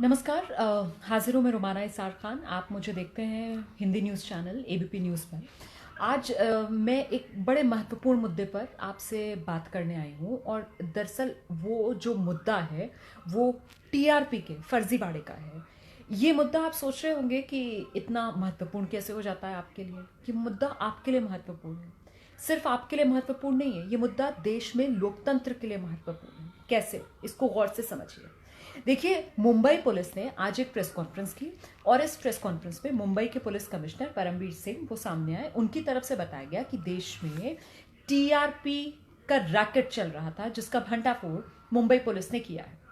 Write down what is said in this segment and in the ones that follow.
नमस्कार। हाजिर हूँ मैं रुमाना इसार खान। आप मुझे देखते हैं Hindi news channel ABP news पर। आज मैं एक बड़े महत्वपूर्ण मुद्दे पर आपसे बात करने आई हूँ और दरअसल वो जो मुद्दा है वो टीआरपी के फर्जीवाड़े का है। ये मुद्दा आप सोच रहे होंगे कि इतना महत्वपूर्ण कैसे हो जाता है आपके लिए। ये मुद्दा आपके लिए महत्वपूर्ण है, सिर्फ आपके लिए महत्वपूर्ण नहीं है, ये मुद्दा देश में लोकतंत्र के लिए महत्वपूर्ण है। कैसे, इसको गौर से समझिए। देखिए, मुंबई पुलिस ने आज एक प्रेस कॉन्फ्रेंस की और इस प्रेस कॉन्फ्रेंस में मुंबई के पुलिस कमिश्नर परमवीर सिंह वो सामने आए। उनकी तरफ से बताया गया कि देश में टीआरपी का रैकेट चल रहा था जिसका भंडाफोड़ मुंबई पुलिस ने किया है।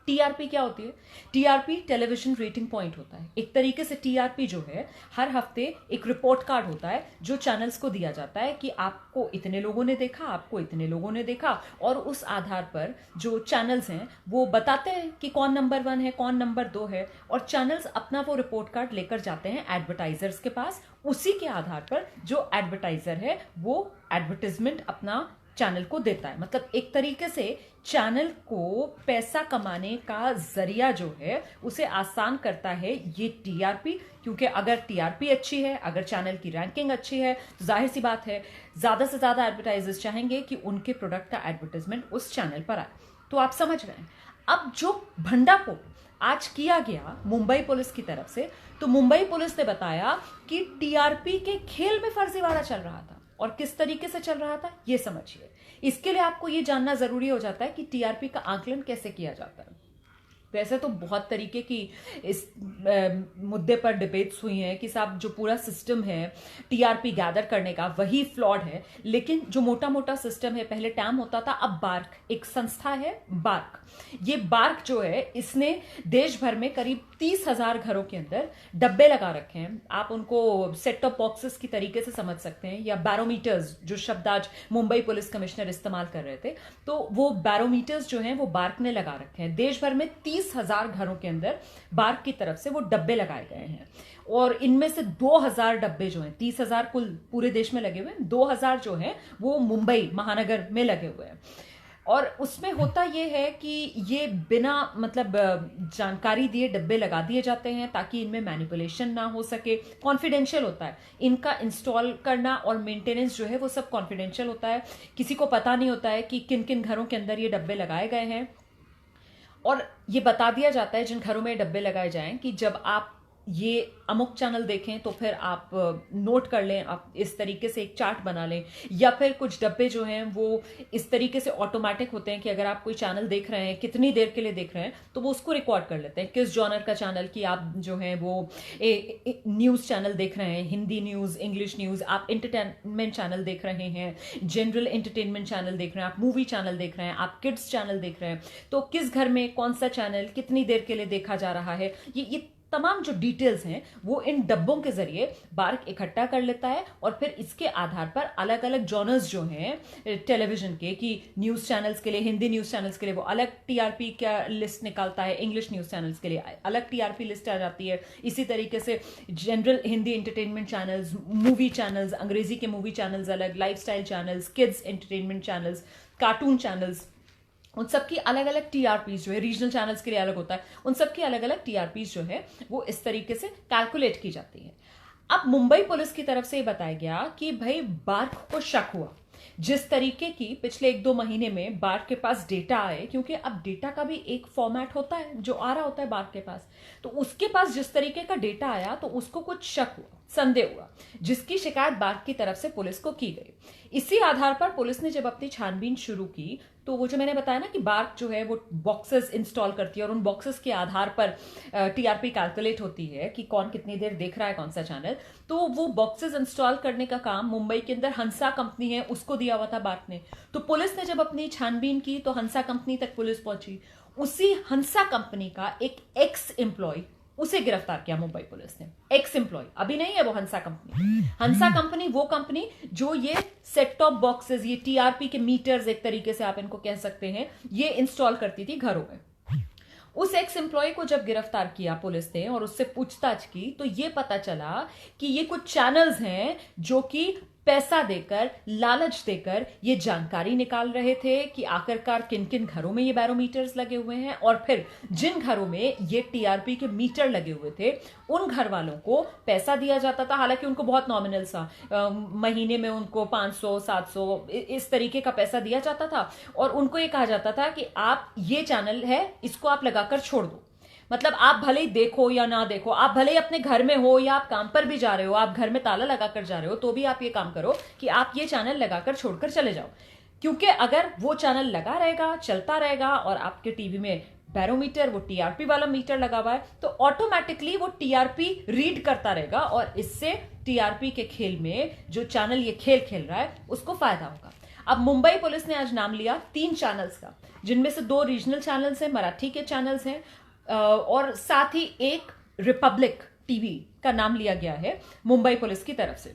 टीआरपी क्या होती है? टीआरपी टेलीविजन रेटिंग पॉइंट होता है। एक तरीके से टीआरपी जो है हर हफ्ते एक रिपोर्ट कार्ड होता है जो चैनल्स को दिया जाता है कि आपको इतने लोगों ने देखा, आपको इतने लोगों ने देखा, और उस आधार पर जो चैनल्स हैं वो बताते हैं कि कौन नंबर 1 है, कौन नंबर 2 है, और चैनल्स अपना वो रिपोर्ट कार्ड लेकर जाते हैं एडवर्टाइजर्स के पास। उसी के आधार पर जो एडवर्टाइजर है वो एडवर्टाइजमेंट अपना चैनल को देता है। मतलब एक तरीके से चैनल को पैसा कमाने का जरिया जो है उसे आसान करता है ये टीआरपी। क्योंकि अगर टीआरपी अच्छी है, अगर चैनल की रैंकिंग अच्छी है, तो जाहिर सी बात है ज्यादा से ज्यादा एडवर्टाइजर्स चाहेंगे कि उनके प्रोडक्ट का एडवर्टाइजमेंट उस चैनल पर आए। तो आप समझ रहे हैं अब जो भंडाफोड़ आज किया गया मुंबई पुलिस की तरफ से। तो मुंबई पुलिस ने बताया कि टीआरपी के खेल में फर्जीवाड़ा चल रहा था। और किस तरीके से चल रहा था ये समझिए। इसके लिए आपको ये जानना जरूरी हो जाता है कि टीआरपी का आकलन कैसे किया जाता है। वैसे तो बहुत तरीके की इस मुद्दे पर डिबेट्स हुई हैं कि साहब जो पूरा सिस्टम है टीआरपी गैदर करने का वही फ्लॉड है। लेकिन जो मोटा मोटा सिस्टम है, पहले टैम होता था, अब बार्क एक संस्था है। बार्क, ये बार्क जो है इसने देश भर में करीब 30,000 घरों के अंदर डब्बे लगा रखे हैं। आप उनको सेट टॉप बॉक्सेस की तरीके से समझ सकते हैं, या बैरोमीटर्स, जो शब्द आज मुंबई पुलिस कमिश्नर इस्तेमाल कर रहे थे। तो वो बैरोमीटर्स जो हैं वो बार्क ने लगा रखे हैं। देश भर में 30,000 घरों के अंदर बार्क की तरफ से वो डब्बे लगाए गए हैं। और इनमें से 2,000 डब्बे जो हैं, 30,000 कुल पूरे देश में लगे हुए हैं, 2,000 जो हैं वो मुंबई महानगर में लगे हुए हैं। और उसमें होता यह है कि ये बिना मतलब जानकारी दिए डब्बे लगा दिए जाते हैं ताकि इनमें मैनिपुलेशन ना हो सके। कॉन्फिडेंशियल होता है इनका इंस्टॉल करना और मेंटेनेंस जो है वो सब कॉन्फिडेंशियल होता है। किसी को पता नहीं होता है कि किन किन घरों के अंदर ये डब्बे लगाए गए हैं। और ये बता दिया जाता है जिन घरों में डब्बे लगाए जाएं कि जब आप ये अमुक चैनल देखें तो फिर आप नोट कर लें, आप इस तरीके से एक चार्ट बना लें। या फिर कुछ डब्बे जो हैं वो इस तरीके से ऑटोमेटिक होते हैं कि अगर आप कोई चैनल देख रहे हैं, कितनी देर के लिए देख रहे हैं, तो वो उसको रिकॉर्ड कर लेते हैं किस जॉनर का चैनल की आप जो है वो न्यूज़ चैनल देख रहे हैं, हिंदी न्यूज़, इंग्लिश न्यूज़, आप इंटरटेनमेंट चैनल देख रहे हैं, जनरल एंटरटेनमेंट चैनल देख रहे हैं, आप मूवी चैनल देख रहे हैं, आप किड्स चैनल देख रहे हैं, तो किस घर में कौन सा चैनल कितनी देर के लिए देखा जा रहा है, ये तमाम जो डिटेल्स हैं वो इन डब्बों के जरिए बार्क इकट्ठा कर लेता है। और फिर इसके आधार पर अलग अलग जॉनर्स जो हैं टेलीविजन के, कि न्यूज़ चैनल्स के लिए, हिंदी न्यूज़ चैनल्स के लिए वो अलग टीआरपी का लिस्ट निकालता है, इंग्लिश न्यूज़ चैनल्स के लिए अलग टीआरपी लिस्ट आ जाती है। इसी तरीके से general Hindi entertainment channels, movie channels, अंग्रेजी के मूवी चैनल्स अलग, lifestyle channels, kids entertainment channels, cartoon channels, उन सबकी अलग अलग टीआरपीज जो है, रीजनल चैनल्स के लिए अलग होता है, उन सबकी अलग अलग टीआरपीज जो है वो इस तरीके से कैलकुलेट की जाती है। अब मुंबई पुलिस की तरफ से बताया गया कि भाई बार्क को शक हुआ जिस तरीके की पिछले 1-2 महीने में बार्क के पास डेटा आए, क्योंकि अब डेटा का भी एक फॉर्मेट होता है जो आ रहा होता है बार्क के पास। तो उसके पास जिस तरीके का डेटा आया तो उसको कुछ शक हुआ, संदेह हुआ, जिसकी शिकायत बार्क की तरफ से पुलिस को की गई। इसी आधार पर पुलिस ने जब अपनी छानबीन शुरू की तो वो जो मैंने बताया ना कि बार्क जो है वो बॉक्सेस इंस्टॉल करती है और उन बॉक्सेस के आधार पर टीआरपी कैलकुलेट होती है कि कौन कितनी देर देख रहा है कौन सा चैनल। तो वो बॉक्सेस इंस्टॉल करने का काम मुंबई के अंदर हंसा कंपनी है उसको दिया हुआ था बार्क ने। तो पुलिस ने जब अपनी छानबीन की तो हंसा कंपनी तक पुलिस पहुंची। उसी हंसा कंपनी का एक एक्स एम्प्लॉय, उसे गिरफ्तार किया मुंबई पुलिस ने। एक्स एम्प्लॉय, अभी नहीं है वो हंसा कंपनी। हंसा कंपनी वो कंपनी जो ये सेट टॉप बॉक्सेस, ये टीआरपी के मीटर्स एक तरीके से आप इनको कह सकते हैं, ये इंस्टॉल करती थी घरों में। उस एक्स एम्प्लॉय को जब गिरफ्तार किया पुलिस ने और उससे पूछताछ की तो ये पता चला कि ये कुछ चैनल्स हैं जो कि पैसा देकर, लालच देकर ये जानकारी निकाल रहे थे कि आखिरकार किन किन घरों में ये बैरोमीटर्स लगे हुए हैं, और फिर जिन घरों में ये टीआरपी के मीटर लगे हुए थे उन घर वालों को पैसा दिया जाता था। हालांकि उनको बहुत नॉमिनल सा, महीने में उनको 500 700 इस तरीके का पैसा दिया जाता था, और उनको ये कहा जाता था कि आप ये चैनल है, इसको आप लगाकर छोड़ दो। मतलब आप भले ही देखो या ना देखो, आप भले ही अपने घर में हो या आप काम पर भी जा रहे हो, आप घर में ताला लगाकर जा रहे हो, तो भी आप ये काम करो कि आप ये चैनल लगाकर छोड़कर चले जाओ। क्योंकि अगर वो चैनल लगा रहेगा, चलता रहेगा, और आपके टीवी में बैरोमीटर, वो टीआरपी वाला मीटर लगा हुआ है, तो ऑटोमेटिकली वो टीआरपी रीड करता रहेगा, और इससे टीआरपी के खेल में जो चैनल ये खेल खेल रहा है उसको फायदा होगा। अब मुंबई पुलिस ने आज नाम लिया 3 चैनल्स का, जिनमें से 2 रीजनल चैनल्स हैं, मराठी के चैनल्स हैं, और साथ ही एक रिपब्लिक टीवी का नाम लिया गया है मुंबई पुलिस की तरफ से।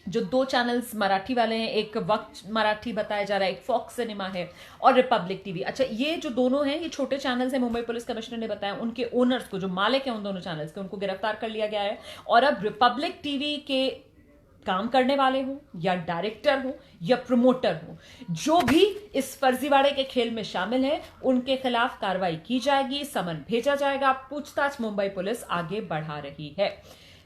जो 2 चैनल्स मराठी वाले हैं, एक वक्त मराठी बताया जा रहा है, एक फॉक्स सिनेमा है, और रिपब्लिक टीवी। अच्छा, ये जो दोनों हैं ये छोटे चैनल्स हैं। मुंबई पुलिस कमिश्नर ने बताया उनके ओनर्स को, जो मालिक हैं उन दोनों चैनल्स के, उनको गिरफ्तार कर लिया गया है। और अब रिपब्लिक टीवी के काम करने वाले हो या डायरेक्टर हो या प्रमोटर हो, जो भी इस फर्जीवाड़े के खेल में शामिल है, उनके खिलाफ कार्रवाई की जाएगी, समन भेजा जाएगा। पूछताछ मुंबई पुलिस आगे बढ़ा रही है।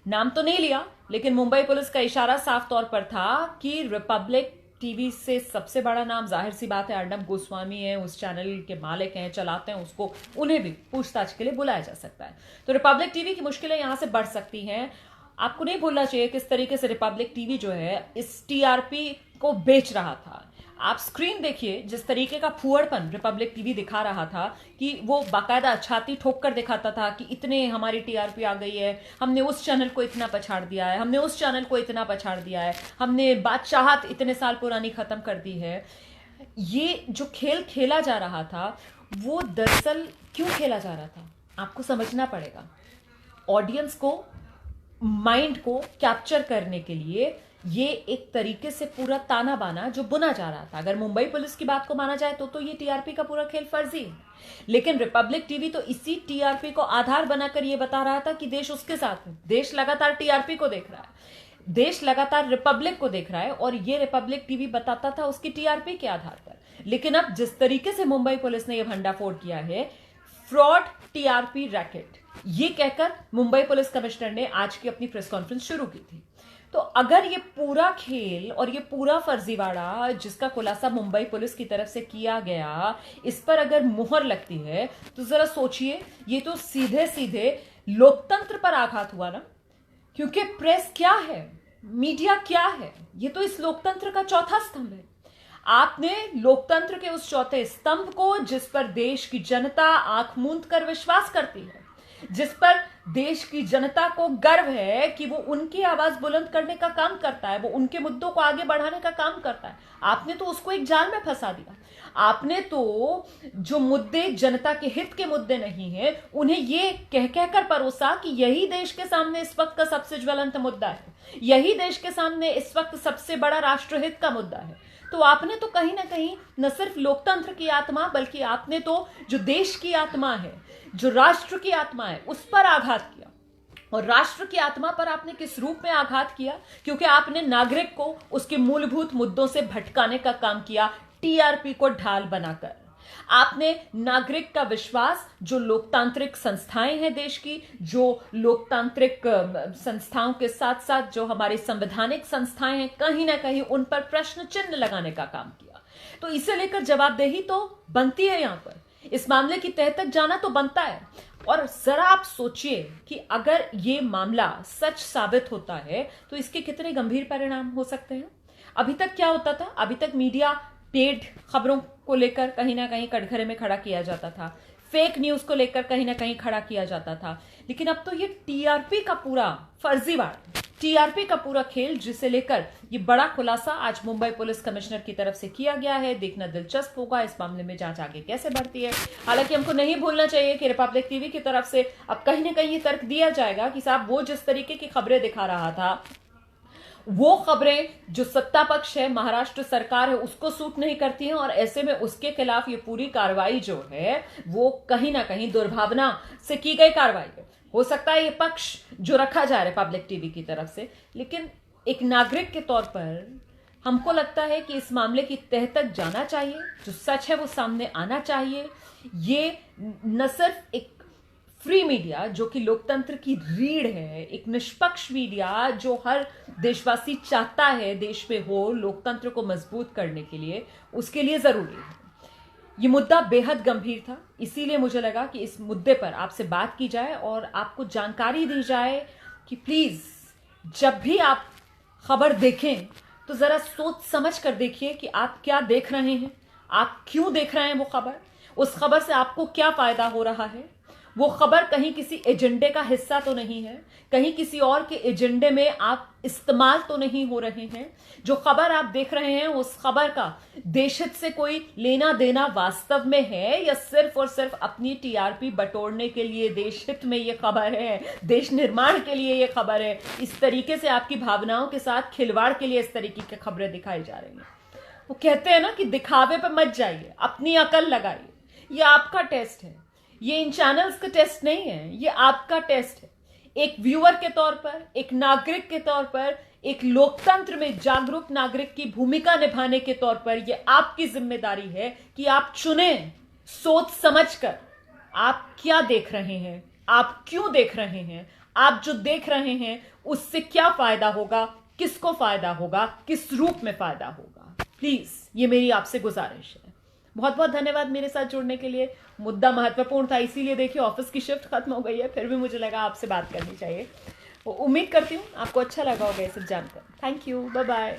नाम तो नहीं लिया, लेकिन मुंबई पुलिस का इशारा साफ तौर पर था कि रिपब्लिक टीवी से सबसे बड़ा नाम, जाहिर सी बात है, अर्नब गोस्वामी है, उस चैनल के मालिक हैं, चलाते हैं उसको, उन्हें भी पूछताछ के लिए बुलाया जा सकता है। तो रिपब्लिक टीवी की मुश्किलें यहां से बढ़ सकती हैं। आपको नहीं भूलना चाहिए किस तरीके से रिपब्लिक टीवी जो है इस टीआरपी को बेच रहा था। आप स्क्रीन देखिए, जिस तरीके का फुहड़पन रिपब्लिक टीवी दिखा रहा था, कि वो बाकायदा छाती ठोक कर दिखाता था कि इतने हमारी टीआरपी आ गई है, हमने उस चैनल को इतना पछाड़ दिया है, हमने उस चैनल को इतना पछाड़ दिया है, हमने बादशाहत इतने साल पुरानी खत्म कर दी है। ये जो खेल खेला जा रहा था वो दरअसल क्यों खेला जा रहा था, आपको समझना पड़ेगा। ऑडियंस को, माइंड को कैप्चर करने के लिए ये एक तरीके से पूरा ताना बाना जो बुना जा रहा था। अगर मुंबई पुलिस की बात को माना जाए तो ये टीआरपी का पूरा खेल फर्जी है, लेकिन रिपब्लिक टीवी तो इसी टीआरपी को आधार बनाकर ये बता रहा था कि देश उसके साथ है। देश लगातार टीआरपी को देख रहा है, देश लगातार रिपब्लिक को देख रहा है, और ये रिपब्लिक टीवी बताता था उसकी टीआरपी के आधार पर। लेकिन अब जिस तरीके से मुंबई पुलिस ने यह भंडाफोड़ किया है, फ्रॉड टीआरपी रैकेट, ये कहकर मुंबई पुलिस कमिश्नर ने आज की अपनी प्रेस कॉन्फ्रेंस शुरू की थी। तो अगर ये पूरा खेल और ये पूरा फर्जीवाड़ा जिसका खुलासा मुंबई पुलिस की तरफ से किया गया, इस पर अगर मुहर लगती है, तो जरा सोचिए, ये तो सीधे सीधे लोकतंत्र पर आघात हुआ ना। क्योंकि प्रेस क्या है, मीडिया क्या है, ये तो इस लोकतंत्र का चौथा स्तंभ है। आपने लोकतंत्र के उस चौथे स्तंभ को, जिस पर देश की जनता आंख मूंद कर विश्वास करती है, जिस पर देश की जनता को गर्व है कि वो उनकी आवाज बुलंद करने का काम करता है, वो उनके मुद्दों को आगे बढ़ाने का काम करता है, आपने तो उसको एक जाल में फंसा दिया। आपने तो जो मुद्दे जनता के हित के मुद्दे नहीं है, उन्हें ये कह कहकर परोसा कि यही देश के सामने इस वक्त का सबसे ज्वलंत मुद्दा है, यही देश के सामने इस वक्त सबसे बड़ा राष्ट्रहित का मुद्दा है। तो आपने तो कहीं ना कहीं न सिर्फ लोकतंत्र की आत्मा, बल्कि आपने तो जो देश की आत्मा है, जो राष्ट्र की आत्मा है, उस पर आघात किया। और राष्ट्र की आत्मा पर आपने किस रूप में आघात किया? क्योंकि आपने नागरिक को उसके मूलभूत मुद्दों से भटकाने का काम किया, टीआरपी को ढाल बनाकर। आपने नागरिक का विश्वास, जो लोकतांत्रिक संस्थाएं हैं देश की, जो लोकतांत्रिक संस्थाओं के साथ साथ जो हमारी संवैधानिक संस्थाएं हैं, कहीं ना कहीं उन पर प्रश्न चिन्ह लगाने का काम किया। तो इसे लेकर जवाबदेही तो बनती है, यहां पर इस मामले की तह तक जाना तो बनता है। और जरा आप सोचिए कि अगर ये मामला सच साबित होता है तो इसके कितने गंभीर परिणाम हो सकते हैं। अभी तक क्या होता था? अभी तक मीडिया पेड खबरों को लेकर कहीं ना कहीं कटघरे में खड़ा किया जाता था, फेक न्यूज को लेकर कहीं ना कहीं खड़ा किया जाता था। लेकिन अब तो ये टीआरपी का पूरा फर्जीवाड़ा, टीआरपी का पूरा खेल, जिसे लेकर ये बड़ा खुलासा आज मुंबई पुलिस कमिश्नर की तरफ से किया गया है। देखना दिलचस्प होगा इस मामले में जांच आगे कैसे बढ़ती है। हालांकि हमको नहीं भूलना चाहिए कि रिपब्लिक टीवी की तरफ से अब कहीं ना कहीं ये तर्क दिया जाएगा कि साहब, वो जिस तरीके की खबरें दिखा रहा था, वो खबरें जो सत्ता पक्ष है, महाराष्ट्र सरकार है, उसको सूट नहीं करती हैं, और ऐसे में उसके खिलाफ ये पूरी कार्रवाई जो है वो कहीं ना कहीं दुर्भावना से की गई कार्रवाई है। हो सकता है ये पक्ष जो रखा जाए रिपब्लिक टीवी की तरफ से, लेकिन एक नागरिक के तौर पर हमको लगता है कि इस मामले की तह तक जाना चाहिए, जो सच है वो सामने आना चाहिए। ये न सिर्फ एक फ्री मीडिया जो कि लोकतंत्र की रीढ़ है, एक निष्पक्ष मीडिया जो हर देशवासी चाहता है देश में हो लोकतंत्र को मजबूत करने के लिए, उसके लिए जरूरी है। ये मुद्दा बेहद गंभीर था, इसीलिए मुझे लगा कि इस मुद्दे पर आपसे बात की जाए और आपको जानकारी दी जाए कि प्लीज जब भी आप खबर देखें तो जरा सोच समझ कर देखिए कि आप क्या देख रहे हैं, आप क्यों देख रहे हैं वो खबर, उस खबर से आपको क्या फायदा हो रहा है। वो खबर कहीं किसी एजेंडे का हिस्सा तो नहीं है, कहीं किसी और के एजेंडे में आप इस्तेमाल तो नहीं हो रहे हैं। जो खबर आप देख रहे हैं उस खबर का देशहित से कोई लेना देना वास्तव में है या सिर्फ और सिर्फ अपनी टीआरपी बटोरने के लिए देशहित में ये खबर है, देश निर्माण के लिए ये खबर है। इस तरीके से आपकी भावनाओं के साथ खिलवाड़ के लिए इस तरीके की खबरें दिखाई जा रही हैं। वो कहते हैं ना कि दिखावे पे मत जाइए, अपनी अकल लगाइए। ये आपका टेस्ट है, ये इन चैनल्स का टेस्ट नहीं है, ये आपका टेस्ट है। एक व्यूअर के तौर पर, एक नागरिक के तौर पर, एक लोकतंत्र में जागरूक नागरिक की भूमिका निभाने के तौर पर ये आपकी जिम्मेदारी है कि आप चुनें सोच समझकर आप क्या देख रहे हैं, आप क्यों देख रहे हैं, आप जो देख रहे हैं उससे क्या फायदा होगा, किसको फायदा होगा, किस रूप में फायदा होगा। प्लीज ये मेरी आपसे गुजारिश है। बहुत बहुत धन्यवाद मेरे साथ जुड़ने के लिए। मुद्दा महत्वपूर्ण था, इसीलिए देखिए ऑफिस की शिफ्ट खत्म हो गई है, फिर भी मुझे लगा आपसे बात करनी चाहिए। उम्मीद करती हूँ आपको अच्छा लगा होगा ये सब जानकर। Thank you, bye bye.